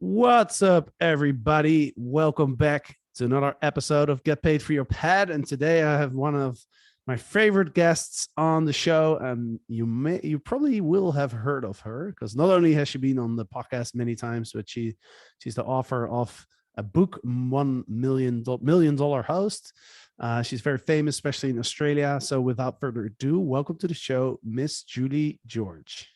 What's up, everybody? Welcome back to another episode of Get Paid for Your Pad. And today I have one of my favorite guests on the show, and you probably will have heard of her because not only has she been on the podcast many times, but she's the author of a book, $1 million host. She's very famous, especially in Australia. So, without further ado, welcome to the show, Miss Julie George.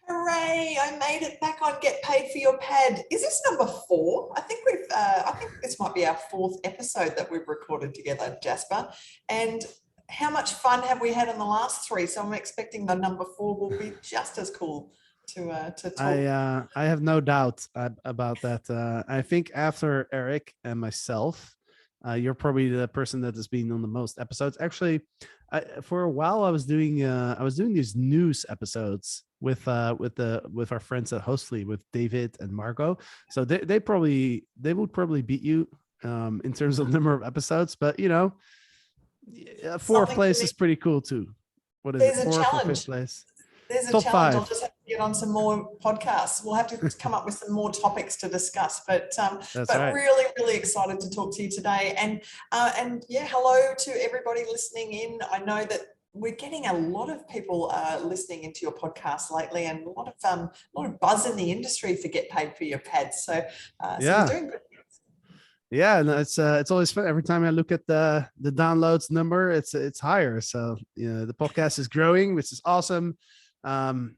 Hooray! I made it back on Get Paid for Your Pad. Is this number 4? I think I think this might be our 4th episode that we've recorded together, Jasper. And how much fun have we had in the last 3? So I'm expecting the number 4 will be just as cool to talk. I have no doubt about that. I think after Eric and myself, you're probably the person that has been on the most episodes. Actually, for a while I was doing these news episodes with our friends at Hostly with David and Margot. So they would probably beat you in terms of number of episodes, but fourth place is pretty cool too. What is There's it? A Fourth challenge. or fifth place? There's a Top challenge. 5. I'll just have to get on some more podcasts. We'll have to come up with some more topics to discuss. But right. Really, really excited to talk to you today. And yeah, hello to everybody listening in. I know that we're getting a lot of people listening into your podcast lately, and a lot of buzz in the industry for Get Paid for Your Pads. So you're doing good. Yeah, and it's always fun. Every time I look at the downloads number, it's higher. So the podcast is growing, which is awesome. I've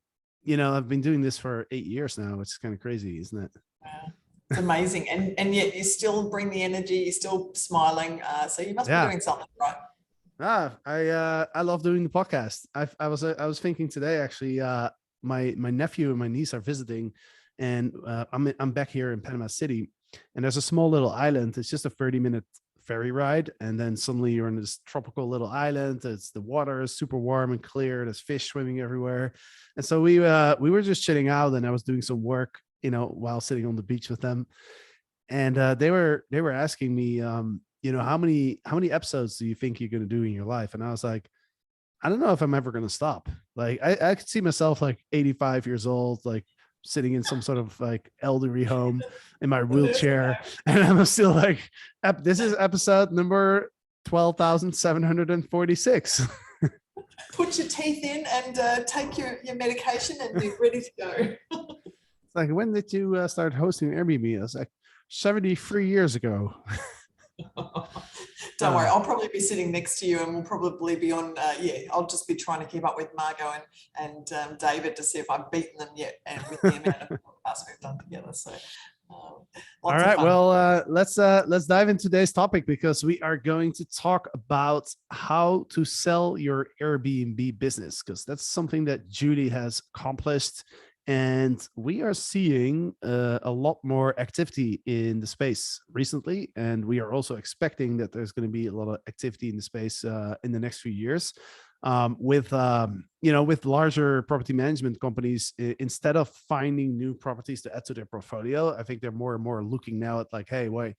been doing this for 8 years now. It's kind of crazy, isn't it? It's amazing, and yet you still bring the energy. You're still smiling. So you must be doing something right. I love doing the podcast. I was thinking today actually. My nephew and my niece are visiting, and I'm back here in Panama City, and there's a small little island. It's just a 30-minute ferry ride, and then suddenly you're on this tropical little island. The water is super warm and clear. There's fish swimming everywhere, and so we were just chilling out, and I was doing some work, while sitting on the beach with them, and they were asking me, how many episodes do you think you're going to do in your life? And I was like, I don't know if I'm ever going to stop. Like I could see myself like 85 years old, like sitting in some sort of like elderly home in my wheelchair. And I'm still like, this is episode number 12,746. Put your teeth in and take your medication and be ready to go. It's like, when did you start hosting Airbnb? I was like, 73 years ago. Don't worry, I'll probably be sitting next to you, and we'll probably be on. I'll just be trying to keep up with Margot and David to see if I've beaten them yet, and with the amount of podcasts we've done together. So, all right, well, let's dive into today's topic, because we are going to talk about how to sell your Airbnb business, because that's something that Julie has accomplished. And we are seeing a lot more activity in the space recently. And we are also expecting that there's going to be a lot of activity in the space in the next few years with larger property management companies. Instead of finding new properties to add to their portfolio, I think they're more and more looking now at like, hey, wait,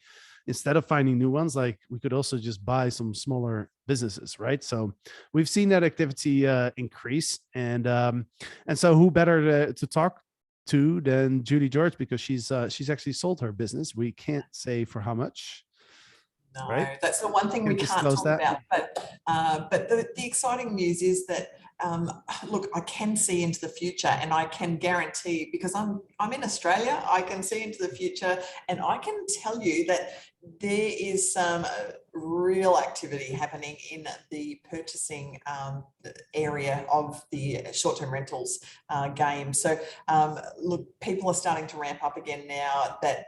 instead of finding new ones, like we could also just buy some smaller businesses, right? So we've seen that activity increase, and so who better to talk to than Julie George, because she's actually sold her business. We can't say for how much. No, right? That's the one thing we can't talk about. But the exciting news is that look, I can see into the future, and I can guarantee, because I'm in Australia, I can see into the future, and I can tell you that there is some real activity happening in the purchasing area of the short-term rentals game. So look, people are starting to ramp up again now that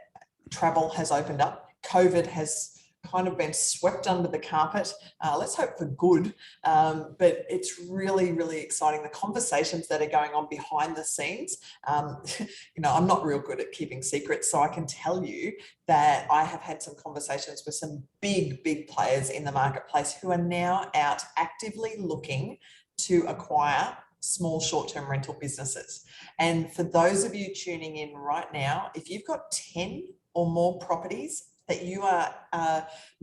travel has opened up. COVID has kind of been swept under the carpet. Let's hope for good, but it's really, really exciting. The conversations that are going on behind the scenes. I'm not real good at keeping secrets, so I can tell you that I have had some conversations with some big players in the marketplace who are now out actively looking to acquire small short-term rental businesses. And for those of you tuning in right now, if you've got 10 or more properties that you are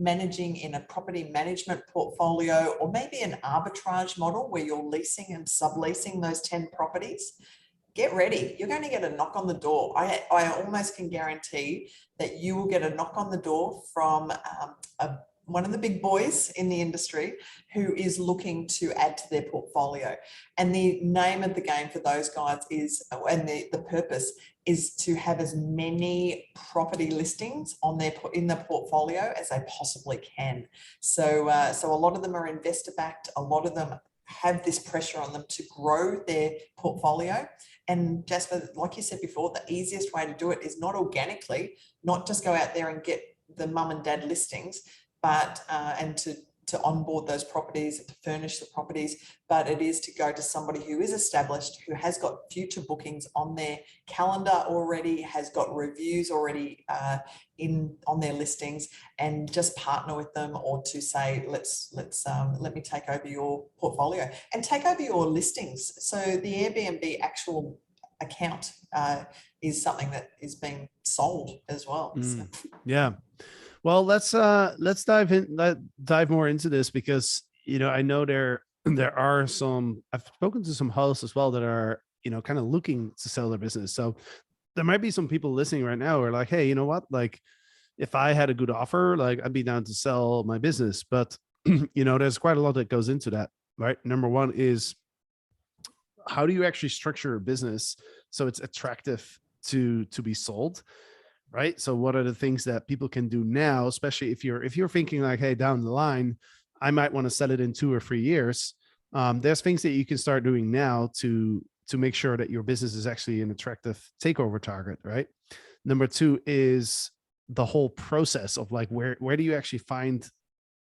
managing in a property management portfolio, or maybe an arbitrage model where you're leasing and subleasing those 10 properties, get ready. You're going to get a knock on the door. I almost can guarantee that you will get a knock on the door from one of the big boys in the industry who is looking to add to their portfolio. And the name of the game for those guys is, and the purpose is to have as many property listings in the portfolio as they possibly can. So a lot of them are investor backed. A lot of them have this pressure on them to grow their portfolio. And Jasper, like you said before, the easiest way to do it is not organically, not just go out there and get the mum and dad listings, but and to onboard those properties, to furnish the properties, but it is to go to somebody who is established, who has got future bookings on their calendar already, has got reviews already on their listings, and just partner with them, or to say, let me take over your portfolio and take over your listings. So the Airbnb actual account is something that is being sold as well. So. Yeah. Well, let's dive more into this, because, I know there are some, I've spoken to some hosts as well that are, kind of looking to sell their business. So there might be some people listening right now who are like, hey, you know what? Like, if I had a good offer, like, I'd be down to sell my business. But, there's quite a lot that goes into that, right? Number one is, how do you actually structure a business so it's attractive to be sold? Right. So what are the things that people can do now, especially if you're thinking like, hey, down the line, I might want to sell it in 2 or 3 years. There's things that you can start doing now to make sure that your business is actually an attractive takeover target. Right. Number two is the whole process of like, where do you actually find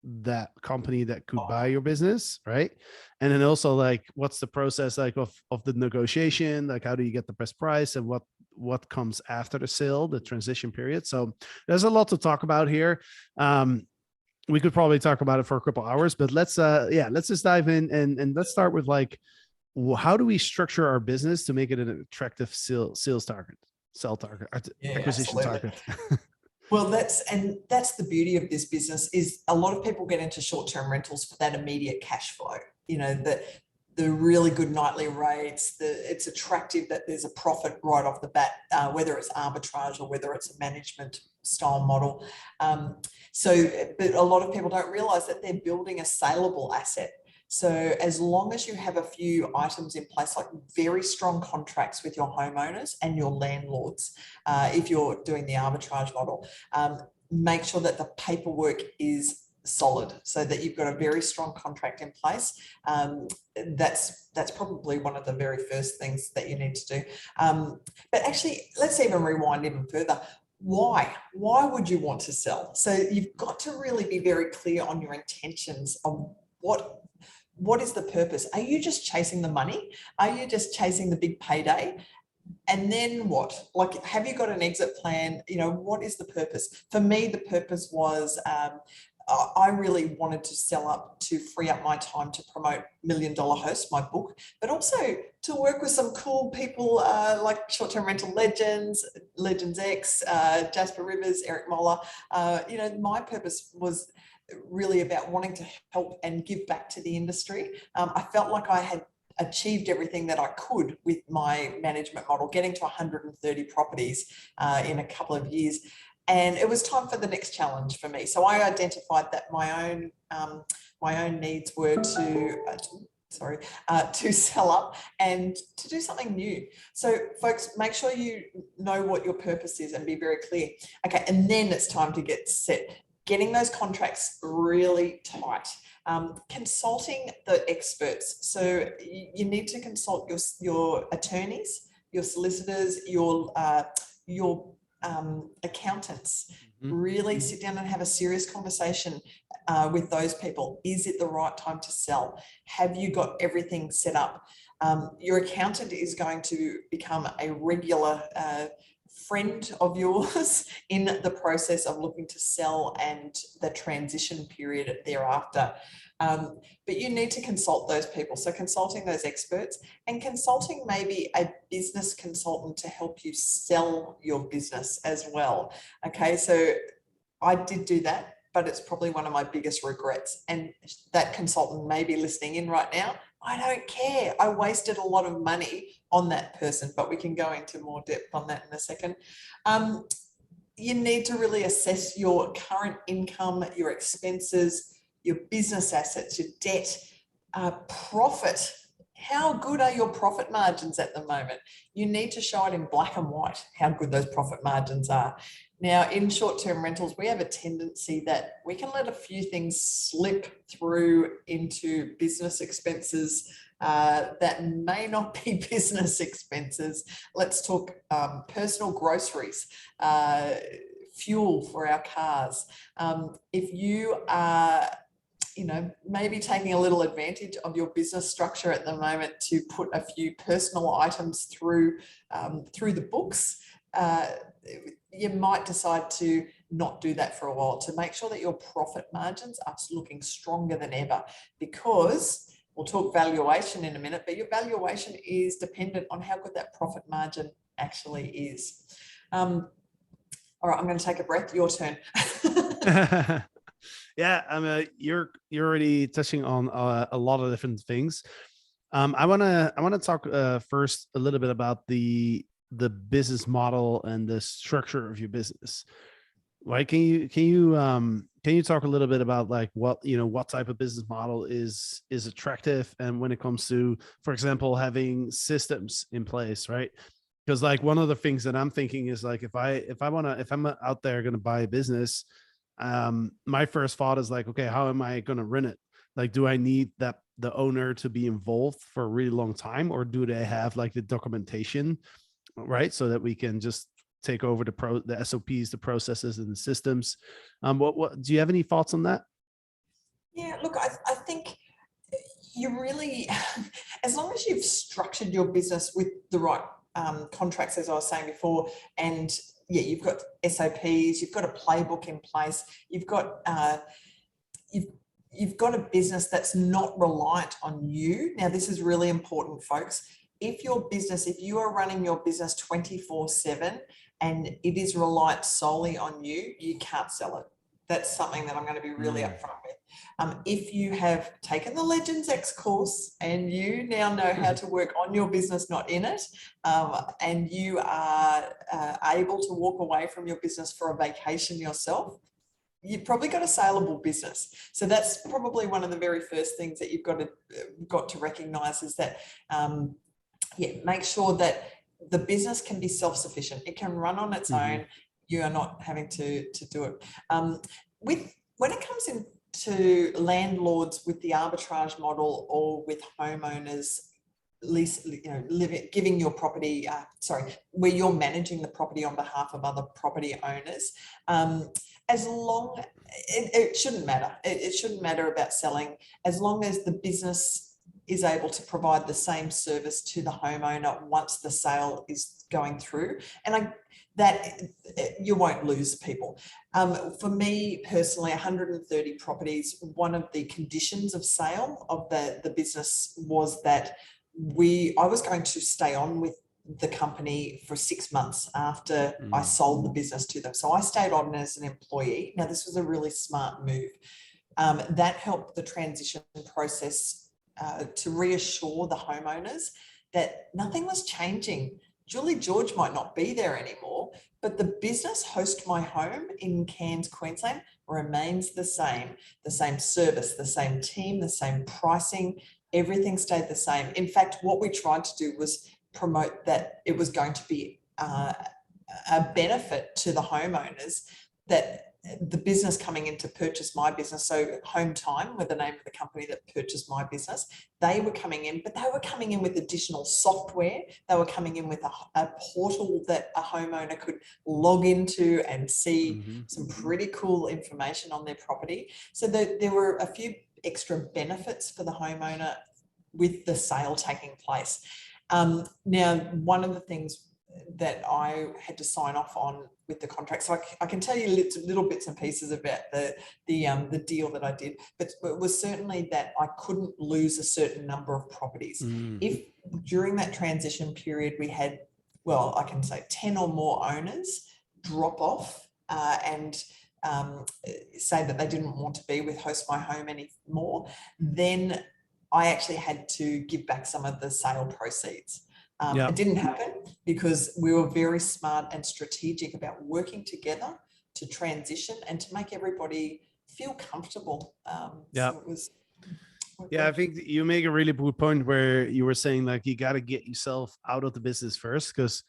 that company that could buy your business, right? And then also, like, what's the process like of the negotiation? Like, how do you get the best price, and what comes after the sale, the transition period? So there's a lot to talk about here. We could probably talk about it for a couple hours, but let's just dive in, and let's start with, like, how do we structure our business to make it an attractive sales target, acquisition target? Well, that's the beauty of this business, is a lot of people get into short-term rentals for that immediate cash flow. The really good nightly rates. It's attractive that there's a profit right off the bat, whether it's arbitrage or whether it's a management style model. But a lot of people don't realize that they're building a saleable asset. So as long as you have a few items in place, like very strong contracts with your homeowners and your landlords, if you're doing the arbitrage model, make sure that the paperwork is solid, so that you've got a very strong contract in place. That's probably one of the very first things that you need to do. But actually, let's even rewind even further. Why would you want to sell? So you've got to really be very clear on your intentions of what is the purpose? Are you just chasing the money? Are you just chasing the big payday? And then what? Like, have you got an exit plan? What is the purpose? For me, the purpose was, I really wanted to sell up to free up my time to promote $1 Million Host, my book, but also to work with some cool people like Short-Term Rental Legends, Legends X, Jasper Rivers, Eric Moller. My purpose was really about wanting to help and give back to the industry. I felt like I had achieved everything that I could with my management model, getting to 130 properties in a couple of years. And it was time for the next challenge for me. So I identified that my own needs were to sell up and to do something new. So folks, make sure you know what your purpose is and be very clear. Okay, and then it's time to get set. Getting those contracts really tight. Consulting the experts. So you need to consult your attorneys, your solicitors, your accountants. Really sit down and have a serious conversation with those people. Is it the right time to sell? Have you got everything set up? Your accountant is going to become a regular friend of yours in the process of looking to sell and the transition period thereafter. But you need to consult those people. So consulting those experts, and consulting maybe a business consultant to help you sell your business as well. Okay, so I did do that, but it's probably one of my biggest regrets. And that consultant may be listening in right now. I don't care. I wasted a lot of money on that person, but we can go into more depth on that in a second. You need to really assess your current income, your expenses, your business assets, your debt, profit. How good are your profit margins at the moment? You need to show it in black and white, how good those profit margins are. Now, in short-term rentals, we have a tendency that we can let a few things slip through into business expenses that may not be business expenses. Let's talk personal groceries, fuel for our cars. If you are maybe taking a little advantage of your business structure at the moment to put a few personal items through the books, you might decide to not do that for a while, to make sure that your profit margins are looking stronger than ever, because we'll talk valuation in a minute, but your valuation is dependent on how good that profit margin actually is. All right, I'm going to take a breath. Your turn. Yeah, you're already touching on a lot of different things. I want to talk first a little bit about the business model and the structure of your business. Right? Can you talk a little bit about like what type of business model is attractive, and when it comes to, for example, having systems in place, right? Because like one of the things that I'm thinking is like if I'm out there going to buy a business, my first thought is like, okay, how am I going to run it? Like, do I need the owner to be involved for a really long time, or do they have like the documentation, right? So that we can just take over the SOPs, the processes, and the systems. What do you have any thoughts on that? Yeah, look, I think you really, as long as you've structured your business with the right contracts, as I was saying before, and yeah, you've got SOPs, you've got a playbook in place, you've got you've got a business that's not reliant on you. Now, this is really important, folks. If you are running your business 24/7 and it is reliant solely on you, you can't sell it. That's something that I'm going to be really upfront with. If you have taken the Legends X course and you now know how to work on your business, not in it, and you are able to walk away from your business for a vacation yourself, you've probably got a saleable business. So that's probably one of the very first things that you've got to recognize is that, make sure that the business can be self-sufficient. It can run on its own. You are not having to do it. When it comes into landlords with the arbitrage model or with homeowners giving your property, where you're managing the property on behalf of other property owners, as long, it shouldn't matter. It shouldn't matter about selling, as long as the business is able to provide the same service to the homeowner once the sale is going through. And that you won't lose people. For me personally, 130 properties, one of the conditions of sale of the business was that I was going to stay on with the company for 6 months after I sold the business to them. So I stayed on as an employee. Now, this was a really smart move. That helped the transition process to reassure the homeowners that nothing was changing. Julie George might not be there anymore, but the business Host My Home in Cairns, Queensland remains the same service, the same team, the same pricing, everything stayed the same. In fact, what we tried to do was promote that it was going to be a benefit to the homeowners that the business coming in to purchase my business, so Home Time were the name of the company that purchased my business, they were coming in, but they were coming in with additional software. They were coming in with a portal that a homeowner could log into and see some pretty cool information on their property. So there were a few extra benefits for the homeowner with the sale taking place. Now, one of the things that I had to sign off on with the contract, so I can tell you little bits and pieces about the deal that I did, but it was certainly that I couldn't lose a certain number of properties. If during that transition period we had, well, I can say 10 or more owners drop off and say that they didn't want to be with Host My Home anymore, then I actually had to give back some of the sale proceeds. Yeah. It didn't happen because we were very smart and strategic about working together to transition and to make everybody feel comfortable. Yeah. So it was. Yeah, I think you make a really good point where you were saying like you got to get yourself out of the business first, because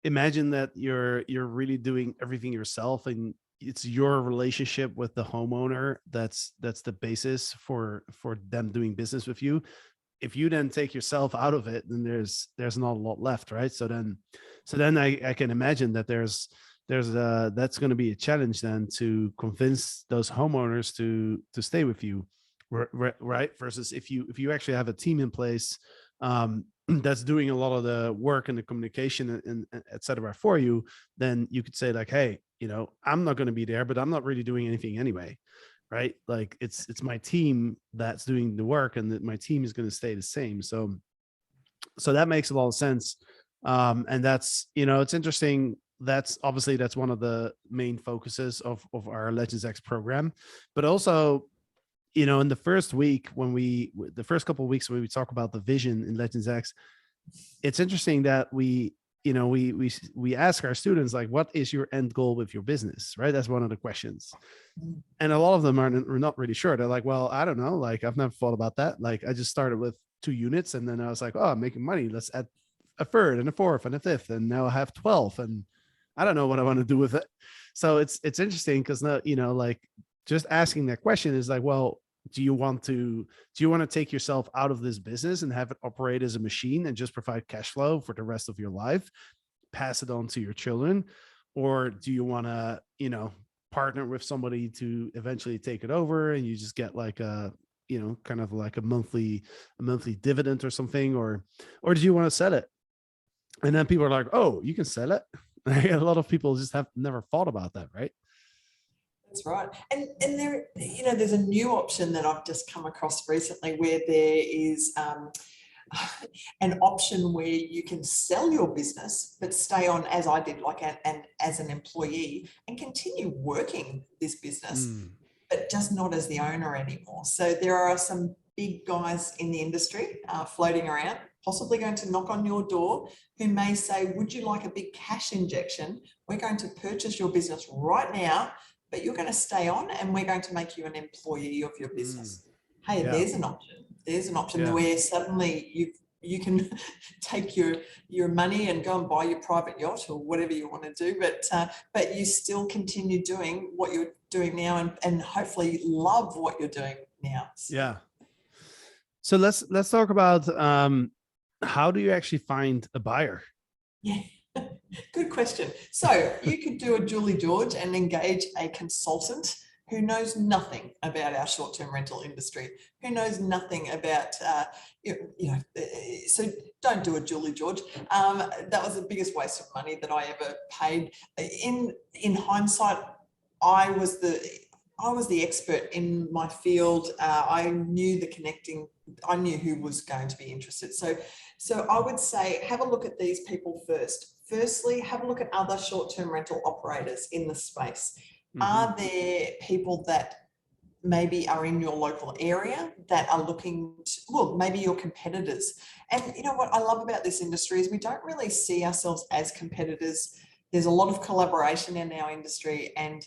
imagine that you're really doing everything yourself and it's your relationship with the homeowner that's the basis for them doing business with you. If you then take yourself out of it, then there's not a lot left, right? So then I can imagine that that's going to be a challenge then to convince those homeowners to stay with you, right? Versus if you actually have a team in place that's doing a lot of the work and the communication and et cetera for you, then you could say like, hey, I'm not going to be there, but I'm not really doing anything anyway, right? Like it's my team that's doing the work, and that my team is going to stay the same. So that makes a lot of sense. And that's, it's interesting. That's one of the main focuses of our Legends X program, but also, in the first week the first couple of weeks when we talk about the vision in Legends X, it's interesting that we ask our students like, what is your end goal with your business, right? That's one of the questions. And a lot of them are not really sure. They're like, well, I don't know. Like, I've never thought about that. Like, I just started with 2 units and then I was like, oh, I'm making money. Let's add a third and a fourth and a fifth. And now I have 12 and I don't know what I want to do with it. So it's interesting because now, like just asking that question is like, well, do you want to take yourself out of this business and have it operate as a machine and just provide cash flow for the rest of your life, pass it on to your children? Or do you want to, partner with somebody to eventually take it over and you just get like a, kind of like a monthly dividend or something, or do you want to sell it? And then people are like, oh, you can sell it. A lot of people just have never thought about that, right? That's right. And there, there's a new option that I've just come across recently where there is an option where you can sell your business, but stay on, as I did, like and as an employee, and continue working this business, but just not as the owner anymore. So there are some big guys in the industry floating around, possibly going to knock on your door, who may say, would you like a big cash injection? We're going to purchase your business right now, but you're going to stay on and we're going to make you an employee of your business. Hey, yeah. There's an option. There's an option where suddenly you can take your money and go and buy your private yacht or whatever you want to do, but you still continue doing what you're doing now and hopefully love what you're doing now. So. Yeah. So let's talk about how do you actually find a buyer? Yeah. Good question. So you could do a Julie George and engage a consultant who knows nothing about our short-term rental industry, who knows nothing about, so don't do a Julie George. That was the biggest waste of money that I ever paid. In hindsight, I was the expert in my field. I knew I knew who was going to be interested. So I would say, have a look at these people first. Firstly, have a look at other short-term rental operators in the space. Mm-hmm. Are there people that maybe are in your local area that are looking to, maybe your competitors? And you know what I love about this industry is we don't really see ourselves as competitors. There's a lot of collaboration in our industry, and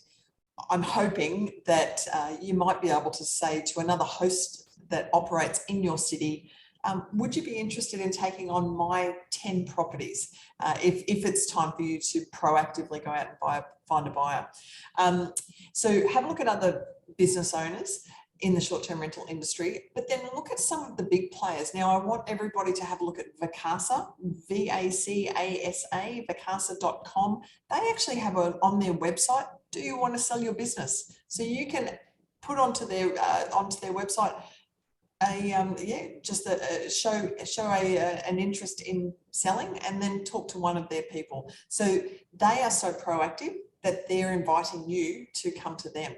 I'm hoping that you might be able to say to another host that operates in your city, would you be interested in taking on my 10 properties if it's time for you to proactively go out and find a buyer? So have a look at other business owners in the short-term rental industry, but then look at some of the big players. Now, I want everybody to have a look at Vacasa, V-A-C-A-S-A, vacasa.com. They actually have on their website, do you want to sell your business? So you can put onto their website show an interest in selling, and then talk to one of their people. So they are so proactive that they're inviting you to come to them.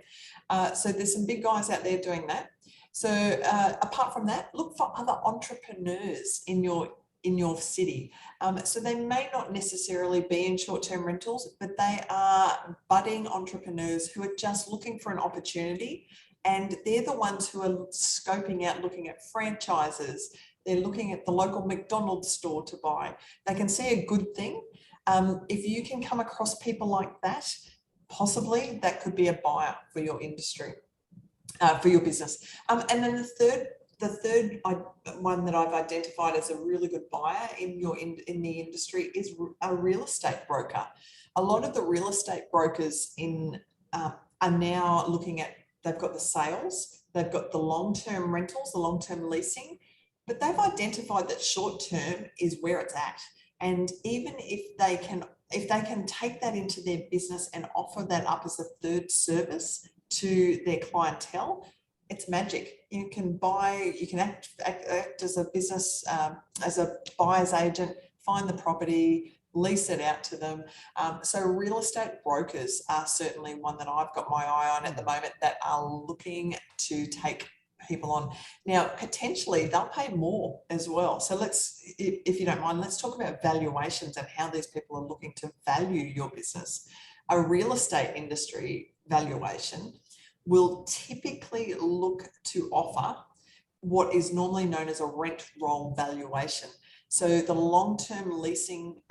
So there's some big guys out there doing that. So apart from that, look for other entrepreneurs in your city. So they may not necessarily be in short-term rentals, but they are budding entrepreneurs who are just looking for an opportunity And they're the ones who are scoping out, looking at franchises. They're looking at the local McDonald's store to buy. They can see a good thing. If you can come across people like that, possibly that could be a buyer for your industry, for your business. And then the third one that I've identified as a really good buyer in the industry is a real estate broker. A lot of the real estate brokers are now looking at, they've got the sales, they've got the long-term rentals, the long-term leasing, but they've identified that short-term is where it's at. And even if they can take that into their business and offer that up as a third service to their clientele, it's magic. You can act as a business, as a buyer's agent, find the property, lease it out to them. So real estate brokers are certainly one that I've got my eye on at the moment that are looking to take people on. Now, potentially they'll pay more as well. So if you don't mind, let's talk about valuations and how these people are looking to value your business. A real estate industry valuation will typically look to offer what is normally known as a rent roll valuation. So the long-term leasing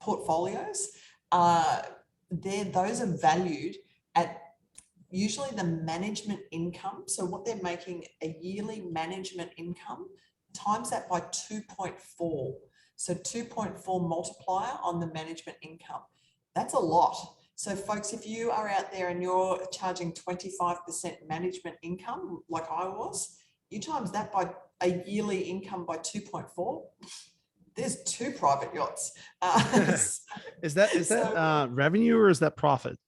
portfolios, those are valued at usually the management income. So what they're making a yearly management income, times that by 2.4. So 2.4 multiplier on the management income. That's a lot. So folks, if you are out there and you're charging 25% management income, like I was, you times that by a yearly income by 2.4, there's 2 private yachts. Is that revenue or is that profit?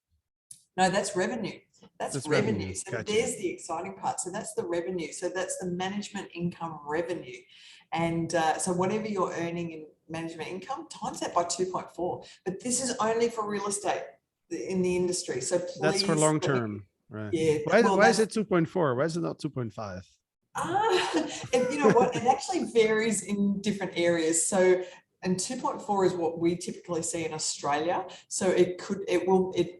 No, that's revenue. That's revenue. So gotcha. There's the exciting part. So that's the revenue. So that's the management income revenue. And so whatever you're earning in management income, times that by 2.4. But this is only for real estate in the industry. So please, that's for long term, right? Yeah. Why is it 2.4? Why is it not 2.5? And you know what? It actually varies in different areas. So, and 2.4 is what we typically see in Australia. So it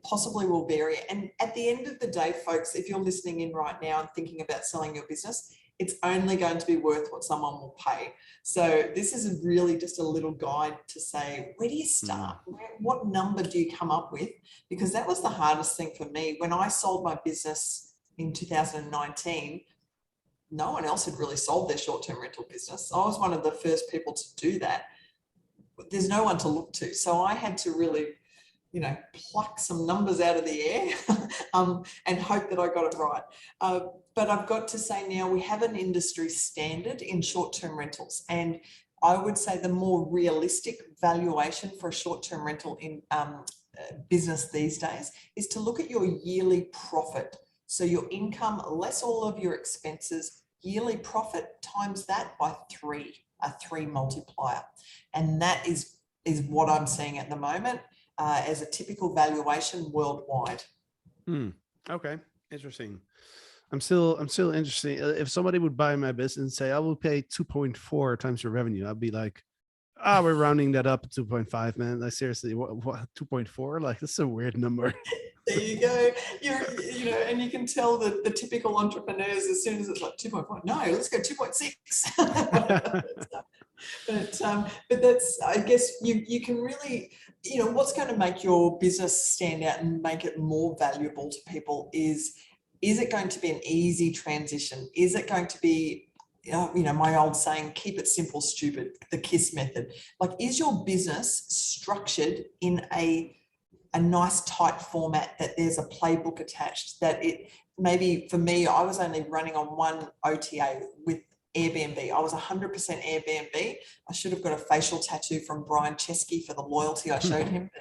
possibly will vary. And at the end of the day, folks, if you're listening in right now and thinking about selling your business, it's only going to be worth what someone will pay. So this is really just a little guide to say, where do you start? What number do you come up with? Because that was the hardest thing for me. When I sold my business in 2019, no one else had really sold their short-term rental business. I was one of the first people to do that. There's no one to look to. So I had to really, pluck some numbers out of the air and hope that I got it right. But I've got to say now we have an industry standard in short-term rentals. And I would say the more realistic valuation for a short-term rental in business these days is to look at your yearly profit. So your income less all of your expenses, yearly profit times that by 3, a 3 multiplier. And that is what I'm seeing at the moment as a typical valuation worldwide. Okay, interesting. I'm still interested. If somebody would buy my business and say, I will pay 2.4 times your revenue, I'd be like, we're rounding that up to 2.5, man. Like seriously, what 2.4? Like, this is a weird number. There you go. And you can tell that the typical entrepreneurs, as soon as it's like 2.4, no, let's go 2.6. But that's, I guess you can really, what's going to make your business stand out and make it more valuable to people is it going to be an easy transition? Is it going to be, my old saying, keep it simple, stupid, the KISS method. Like, is your business structured in a nice tight format that there's a playbook attached, that it maybe for me, I was only running on one OTA with Airbnb. I was 100% Airbnb. I should have got a facial tattoo from Brian Chesky for the loyalty I showed him.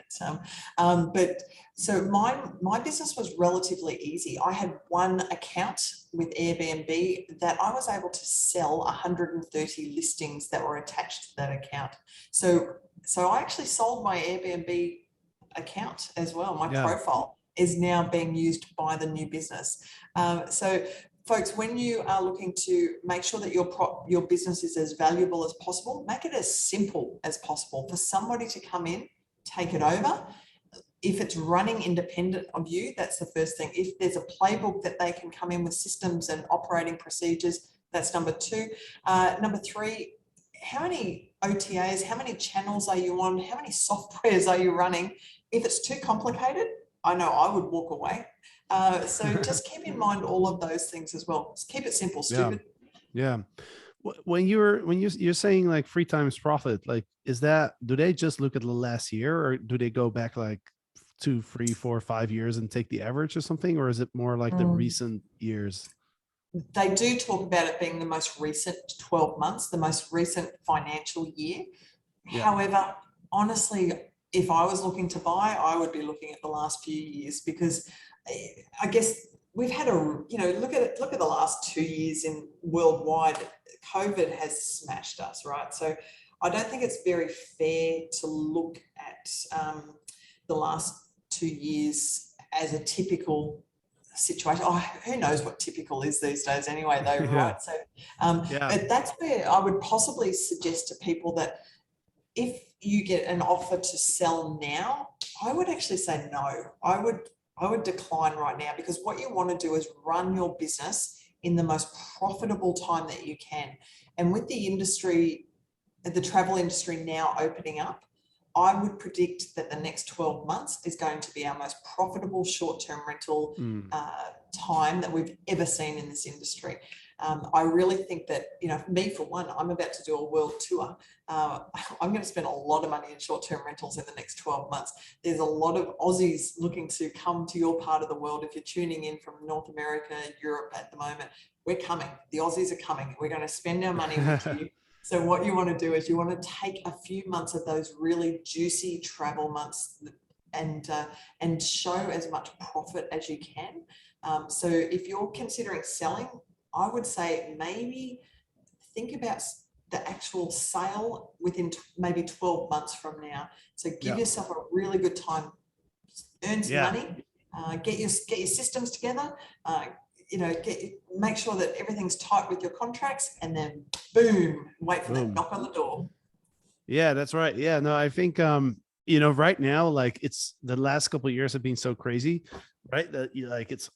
But so my business was relatively easy. I had one account with Airbnb that I was able to sell 130 listings that were attached to that account. So I actually sold my Airbnb account as well. My profile is now being used by the new business. So folks, when you are looking to make sure that your business is as valuable as possible, make it as simple as possible for somebody to come in, take it over. if it's running independent of you, that's the first thing. If there's a playbook that they can come in with systems and operating procedures, that's number two. Number three, how many OTAs, how many channels are you on? How many softwares are you running? If it's too complicated, I know I would walk away. So just keep in mind all of those things as well. Just keep it simple, stupid. Yeah. When you're saying like 3x profit, like, do they just look at the last year, or do they go back like 2, 3, 4, 5 years and take the average or something? Or is it more like the recent years? They do talk about it being the most recent 12 months, the most recent financial year. Yeah. However, honestly, if I was looking to buy, I would be looking at the last few years, because I guess we've had look at the last 2 years in worldwide. COVID has smashed us, right? So I don't think it's very fair to look at the last 2 years as a typical situation. Oh, who knows what typical is these days anyway, though, right? So but that's where I would possibly suggest to people that if you get an offer to sell now, I would actually say no. I would decline right now, because what you want to do is run your business in the most profitable time that you can. And with the industry, the travel industry now opening up, I would predict that the next 12 months is going to be our most profitable short-term rental time that we've ever seen in this industry. I really think that, me for one, I'm about to do a world tour. I'm going to spend a lot of money in short-term rentals in the next 12 months. There's a lot of Aussies looking to come to your part of the world. If you're tuning in from North America, Europe at the moment, we're coming. The Aussies are coming. We're going to spend our money with you. So what you want to do is you want to take a few months of those really juicy travel months and show as much profit as you can. So if you're considering selling, I would say maybe think about the actual sale within maybe 12 months from now. So give yourself a really good time, earn some money, get your systems together, make sure that everything's tight with your contracts, and then boom, wait for that knock on the door. Yeah, that's right. Yeah, no, I think right now, like, it's the last couple of years have been so crazy, right? That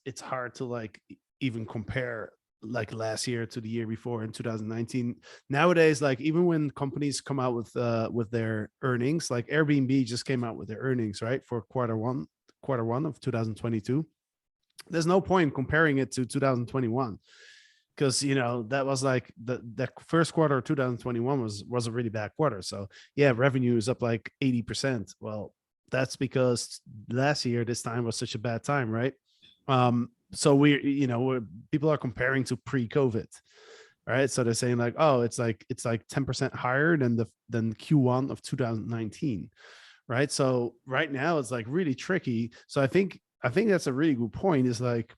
it's hard to like even compare like last year to the year before in 2019. Nowadays, like, even when companies come out with their earnings, like Airbnb just came out with their earnings, right, for quarter one of 2022. There's no point comparing it to 2021, because that was like the first quarter of 2021 was a really bad quarter. So yeah, revenue is up like 80%. Well, that's because last year this time was such a bad time, right? So people are comparing to pre-COVID, right? So they're saying like, oh, it's like 10% higher than Q1 of 2019, right? So right now it's like really tricky. So I think that's a really good point, is like,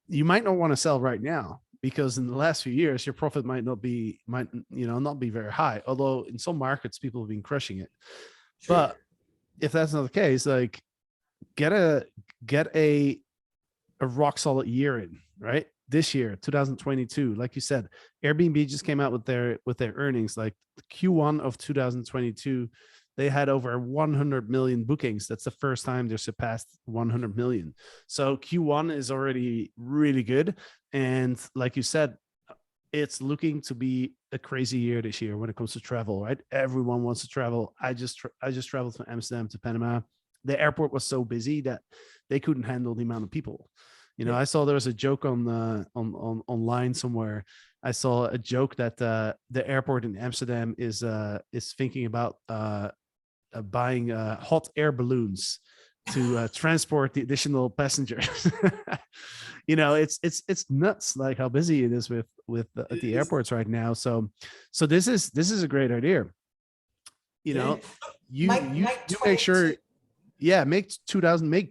you might not want to sell right now, because in the last few years your profit might not be very high, although in some markets people have been crushing it. Sure. But if that's not the case, like, get a rock solid year in, right? This year, 2022, like you said, Airbnb just came out with their earnings. Like Q1 of 2022, they had over 100 million bookings. That's the first time they surpassed 100 million. So Q1 is already really good. And like you said, it's looking to be a crazy year this year when it comes to travel, right? Everyone wants to travel. I just traveled from Amsterdam to Panama. The airport was so busy that they couldn't handle the amount of people. I saw there was a joke on online somewhere. I saw a joke that the airport in Amsterdam is thinking about buying hot air balloons to transport the additional passengers. It's nuts, like how busy it is with the airports right now. So this is a great idea. You make sure. Yeah, make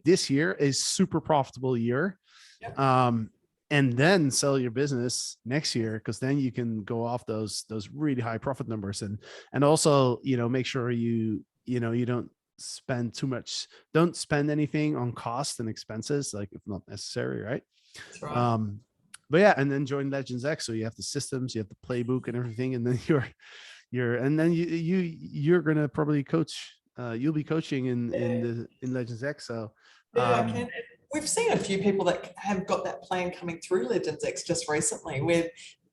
this year a super profitable year. Yep. And then sell your business next year, because then you can go off those really high profit numbers, and also make sure you don't spend too much. Don't spend anything on cost and expenses, like, if not necessary, right? That's right. But yeah, and then join Legends X, so you have the systems, you have the playbook and everything, and then you're gonna probably coach you'll be coaching in Legends X. So yeah, I can. We've seen a few people that have got that plan coming through Legends X just recently, where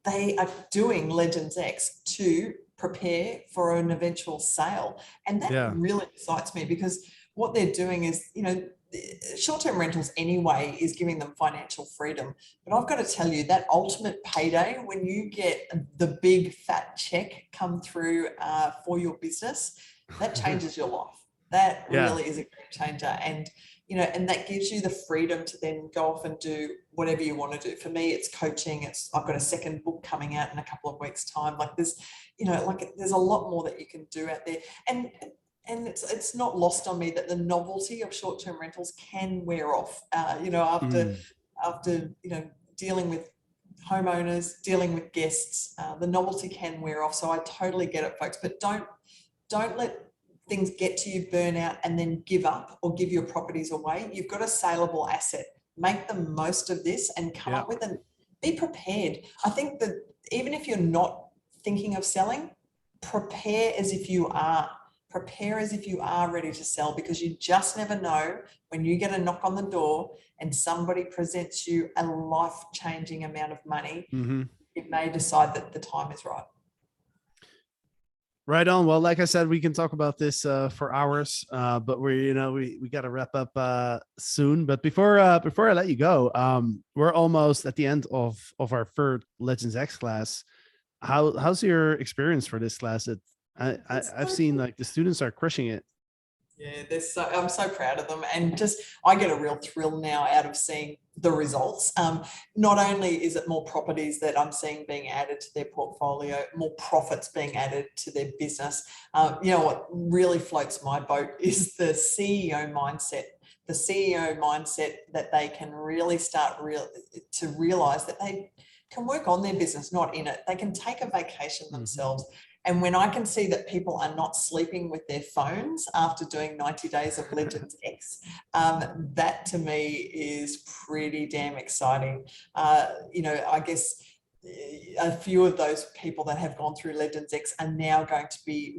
they are doing Legends X to prepare for an eventual sale. And that yeah. really excites me, because what they're doing is, short-term rentals anyway is giving them financial freedom. But I've got to tell you, that ultimate payday, when you get the big fat check come through for your business, that changes your life. That Yeah. really is a game changer. And and that gives you the freedom to then go off and do whatever you want to do. For me, it's coaching. I've got a second book coming out in a couple of weeks' time. Like there's a lot more that you can do out there. And it's not lost on me that the novelty of short-term rentals can wear off. After dealing with homeowners, dealing with guests, the novelty can wear off. So I totally get it, folks. But don't let things get to you, burn out, and then give up or give your properties away. You've got a saleable asset. Make the most of this and come up with and be prepared. I think that even if you're not thinking of selling, prepare as if you are. Prepare as if you are ready to sell, because you just never know when you get a knock on the door and somebody presents you a life-changing amount of money. Mm-hmm. It may decide that the time is right. Right on. Well, like I said, we can talk about this for hours, but we got to wrap up soon. But before I let you go, we're almost at the end of our third Legends X class. How's your experience for this class? I've seen like the students are crushing it. Yeah, I'm so proud of them, and just I get a real thrill now out of seeing the results. Not only is it more properties that I'm seeing being added to their portfolio, more profits being added to their business. What really floats my boat is the CEO mindset. The CEO mindset that they can really start to realize that they can work on their business, not in it. They can take a vacation themselves. And when I can see that people are not sleeping with their phones after doing 90 days of Legends X, that to me is pretty damn exciting. I guess a few of those people that have gone through Legends X are now going to be,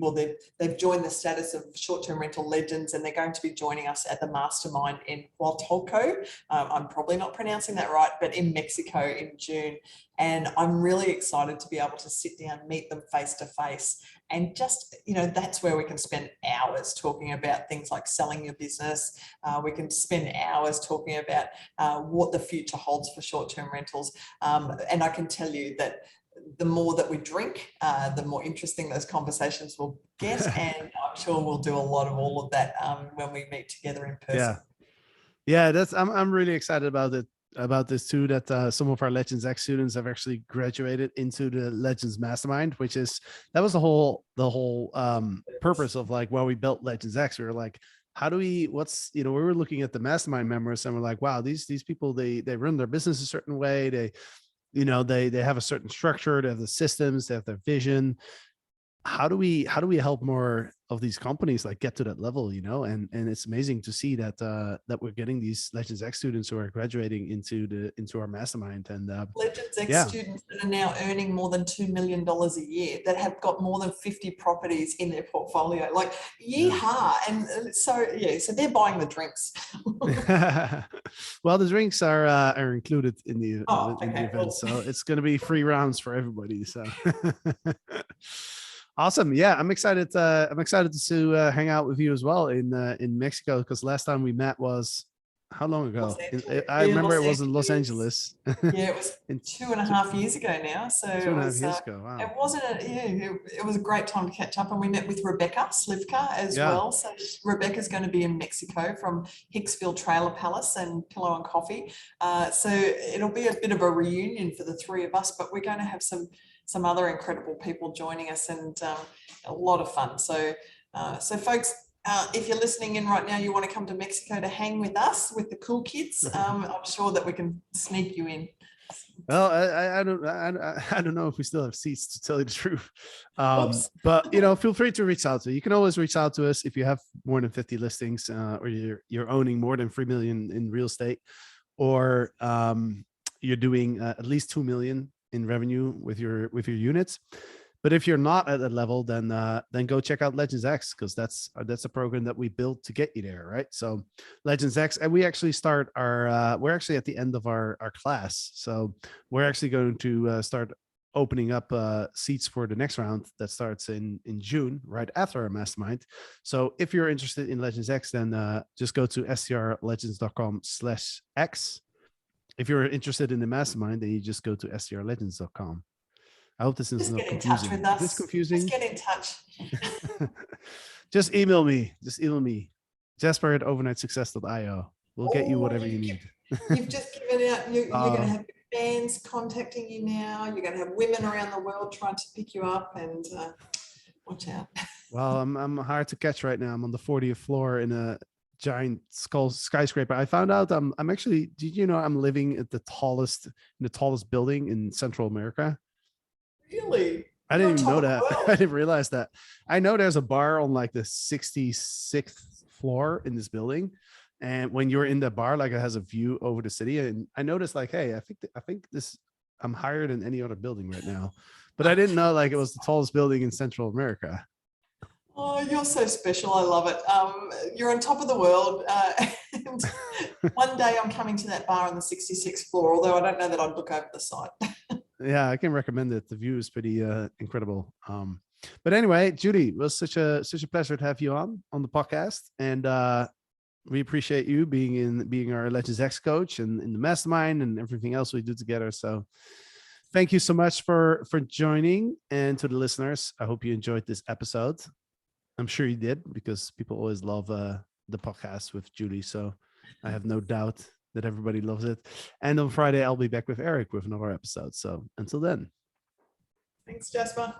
they've joined the status of short-term rental legends, and they're going to be joining us at the mastermind in Huatulco. I'm probably not pronouncing that right, but in Mexico in June. And I'm really excited to be able to sit down, meet them face to face. And just, that's where we can spend hours talking about things like selling your business. We can spend hours talking about what the future holds for short-term rentals. And I can tell you that the more that we drink, the more interesting those conversations will get. And I'm sure we'll do a lot of all of that when we meet together in person. Yeah, I'm really excited about this too, that some of our Legends X students have actually graduated into the Legends Mastermind, that was the whole purpose of like why we built Legends X. We were like, we were looking at the mastermind members and we're like, wow, these people, they run their business a certain way. They have a certain structure, they have the systems, they have their vision. How do we help more of these companies like get to that level, and it's amazing to see that we're getting these Legends X students who are graduating into our mastermind. And Legends X students that are now earning more than $2 million a year, that have got more than 50 properties in their portfolio, like yeehaw. And so they're buying the drinks. Well, the drinks are included in the event, so it's going to be free rounds for everybody, so awesome. Yeah, I'm excited to hang out with you as well in Mexico, because last time we met was how long ago? I remember it was in Los Angeles. Yeah, it was 2.5 years ago now. So 2.5 years ago. Wow. It wasn't it was a great time to catch up, and we met with Rebecca Slivka as well. So Rebecca's going to be in Mexico from Hicksville Trailer Palace and Pillow and Coffee. So it'll be a bit of a reunion for the three of us, but we're going to have some other incredible people joining us, and a lot of fun. So folks, if you're listening in right now, you want to come to Mexico to hang with us, with the cool kids, I'm sure that we can sneak you in. Well, I don't know if we still have seats, to tell you the truth. But feel free to reach out to. You can always reach out to us if you have more than 50 listings, or you're owning more than 3 million in real estate, or you're doing at least 2 million in revenue with your units. But if you're not at that level, then go check out Legends X, because that's a program that we built to get you there, right? So Legends X, and we actually start our we're actually at the end of our class, so we're actually going to start opening up seats for the next round that starts in June, right after our mastermind. So if you're interested in Legends X, then just go to strlegends.com/x. If you're interested in the mastermind, then you just go to strlegends.com. I hope this is not confusing. Just get in touch with us. Is this confusing? Just get in touch. Just email me. Jasper@overnightsuccess.io. We'll get you whatever you need. You've just given out, you're going to have fans contacting you now. You're going to have women around the world trying to pick you up, and watch out. Well, I'm hard to catch right now. I'm on the 40th floor in a giant skyscraper. I found out I'm actually, did you know I'm living at the tallest building in Central America? Really? I didn't even know that. I didn't realize that. I know there's a bar on like the 66th floor in this building, and when you're in the bar, like it has a view over the city. And I noticed, like, hey, I think this, I'm higher than any other building right now, but I didn't know like it was the tallest building in Central America. Oh, you're so special. I love it. You're on top of the world. And one day I'm coming to that bar on the 66th floor, although I don't know that I'd look over the side. Yeah, I can recommend it. The view is pretty incredible. But anyway, Judy, it was such a pleasure to have you on the podcast, and we appreciate you being our Legends X coach and in the mastermind and everything else we do together. So thank you so much for joining, and to the listeners, I hope you enjoyed this episode. I'm sure you did, because people always love the podcast with Judy. So I have no doubt that everybody loves it. And on Friday, I'll be back with Eric with another episode. So until then. Thanks, Jasper.